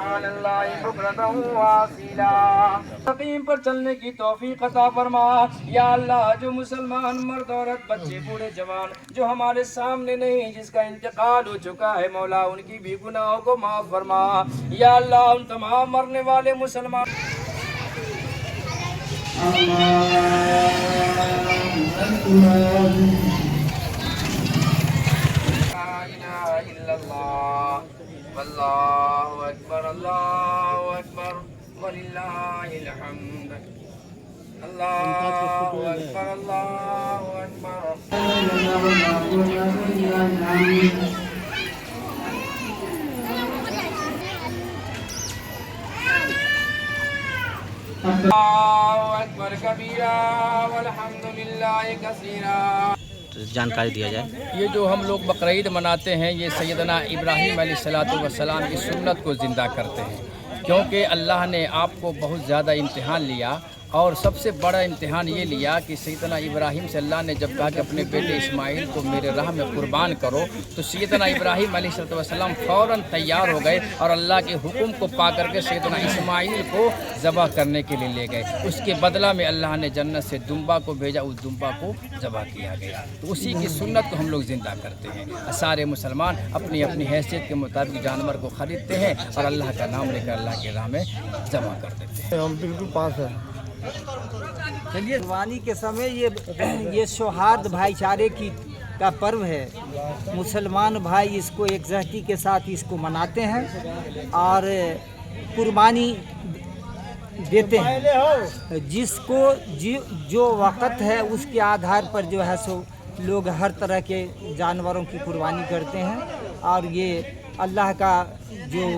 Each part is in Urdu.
سبحان اللہ بکرۃ و اصیلا۔ مستقیم پر چلنے کی توفیق عطا فرما یا اللہ۔ جو مسلمان مرد عورت بچے بوڑھے جوان جو ہمارے سامنے نہیں، جس کا انتقال ہو چکا ہے مولا، ان کی بھی گناہوں کو معاف فرما یا اللہ۔ ان تمام مرنے والے مسلمان واللہ اکبر اللہ اکبر وللہ الحمد۔ اللہ اکبر اللہ اکبر۔ اللہ اکبر کبیرہ والحمد للہ کثیرہ۔ جانکاری دیا جائے۔ یہ جو ہم لوگ بقرعید مناتے ہیں، یہ سیدنا ابراہیم علیہ السلام کی سنت کو زندہ کرتے ہیں، کیونکہ اللہ نے آپ کو بہت زیادہ امتحان لیا، اور سب سے بڑا امتحان یہ لیا کہ سیدنا ابراہیم سے اللہ نے جب کہا کہ اپنے بیٹے اسماعیل کو میرے راہ میں قربان کرو، تو سیدنا ابراہیم علیہ السلام فوراً تیار ہو گئے اور اللہ کے حکم کو پا کر کے سیدنا اسماعیل کو ذبح کرنے کے لیے لے گئے۔ اس کے بدلہ میں اللہ نے جنت سے دمبا کو بھیجا، اس دمبا کو ذبح کیا گیا۔ تو اسی کی سنت کو ہم لوگ زندہ کرتے ہیں۔ سارے مسلمان اپنی اپنی حیثیت کے مطابق جانور کو خریدتے ہیں اور اللہ کا نام لے کر اللہ کے راہ میں ذبح کر دیتے ہیں۔ ہم بالکل پاس ہیں۔ چلیے قربانی کے سمے یہ سوہارد بھائی چارے کا پرو ہے۔ مسلمان بھائی اس کو یکجہتی کے ساتھ اس کو مناتے ہیں اور قربانی دیتے ہیں۔ جس کو جو وقت ہے اس کے آدھار پر جو ہے سو لوگ ہر طرح کے جانوروں کی قربانی کرتے ہیں، اور یہ اللہ کا جو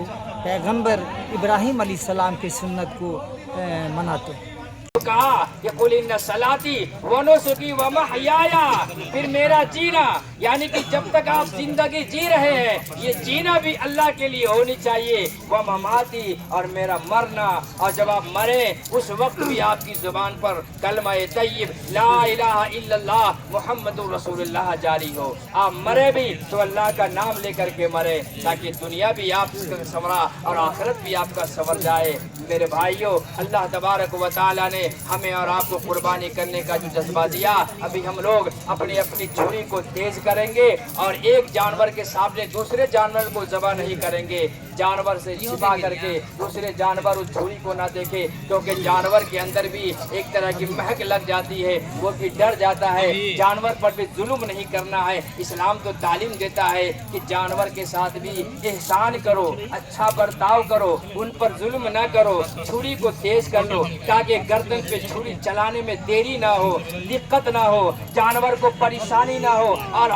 پیغمبر ابراہیم علیہ السلام کی سنت کو مناتے ہیں۔ کہا کہ قل ان صلاتی و نسکی و محیایا، پھر میرا جینا، یعنی کہ جب تک آپ زندگی جی رہے ہیں یہ جینا بھی اللہ کے لیے ہونی چاہیے، و مماتی، اور میرا مرنا، اور جب آپ مریں اس وقت بھی آپ کی زبان پر کلمہ طیب لا الہ الا اللہ محمد رسول اللہ جاری ہو۔ آپ مرے بھی تو اللہ کا نام لے کر کے مرے، تاکہ دنیا بھی آپ کا سنورا اور آخرت بھی آپ کا سنور جائے۔ میرے بھائیوں، اللہ تبارک و تعالیٰ نے ہمیں اور آپ کو قربانی کرنے کا جو جذبہ دیا، ابھی ہم لوگ اپنی چھری کو تیز کریں گے اور ایک جانور کے سامنے دوسرے جانور کو ذبح نہیں کریں گے۔ جانور سے چھپا کر کے دوسرے جانور اس چھری کو نہ دیکھے، کیونکہ جانور کے اندر بھی ایک طرح کی مہک لگ جاتی ہے، وہ بھی ڈر جاتا ہے۔ جانور پر بھی ظلم نہیں کرنا ہے۔ اسلام تو تعلیم دیتا ہے کہ جانور کے ساتھ بھی احسان کرو، اچھا برتاؤ کرو، ان پر ظلم نہ کرو، چھری کو تیز کر لو تاکہ گردن پہ چھری چلانے میں دیری نہ ہو، دقت نہ ہو، جانور کو پریشانی نہ ہو، اور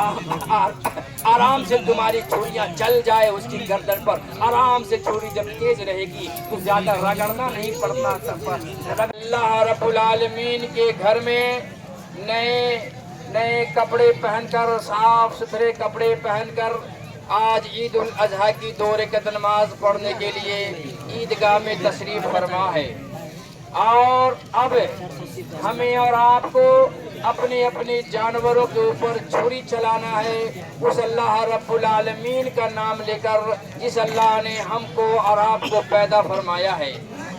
آرام سے تمہاری چھریاں چل جائے اس کی گردن پر۔ آرام سے چھری جب تیز رہے گی تو زیادہ رگڑنا نہیں پڑنا۔ اللہ رب العالمین کے گھر میں نئے کپڑے پہن کر، صاف ستھرے کپڑے پہن کر آج عید الاضحیٰ کی 2 رکعت نماز پڑھنے کے لیے عیدگاہ میں تشریف فرما ہے، اور اب ہمیں اور آپ کو اپنے اپنے جانوروں کے اوپر چھری چلانا ہے، اس اللہ رب العالمین کا نام لے کر جس اللہ نے ہم کو اور آپ کو پیدا فرمایا ہے۔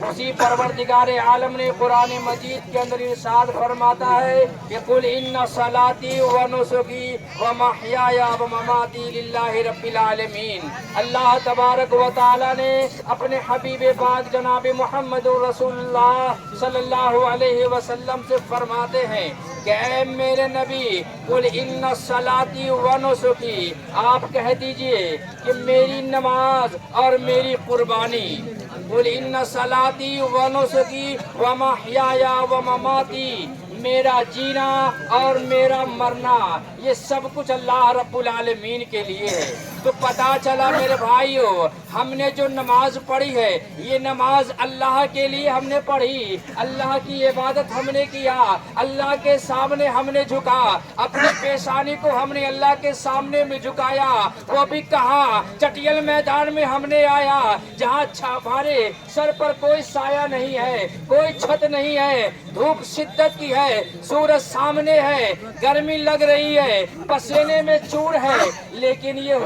اسی پروردگار عالم نے قرآن مجید کے اندر ارشاد فرماتا ہے کہ قل ان صلاتی و نسکی و محیایا و مماتی للہ رب العالمین۔ اللہ تبارک و تعالی نے اپنے حبیب پاک جناب محمد رسول اللہ صلی اللہ علیہ وسلم سے فرماتے ہیں کہ اے میرے نبی، قل ان صلاتی و نسکی، آپ کہہ دیجئے کہ میری نماز اور میری قربانی، قل ان صلاتی و نسکی و محیایا و مماتی، میرا جینا اور میرا مرنا، یہ سب کچھ اللہ رب العالمین کے لیے ہے۔ تو پتا چلا میرے بھائیوں، ہم نے جو نماز پڑھی ہے یہ نماز اللہ کے لیے ہم نے پڑھی، اللہ کی عبادت ہم نے کیا، اللہ کے سامنے ہم نے جھکا، اپنی پیشانی کو ہم نے اللہ کے سامنے میں جھکایا، وہ بھی کہاں؟ چٹیل میدان میں ہم نے آیا جہاں ہمارے سر پر کوئی سایہ نہیں ہے، کوئی چھت نہیں ہے، دھوپ شدت کی ہے، سورج سامنے ہے، گرمی لگ رہی ہے، پسینے میں چور ہے، لیکن یہ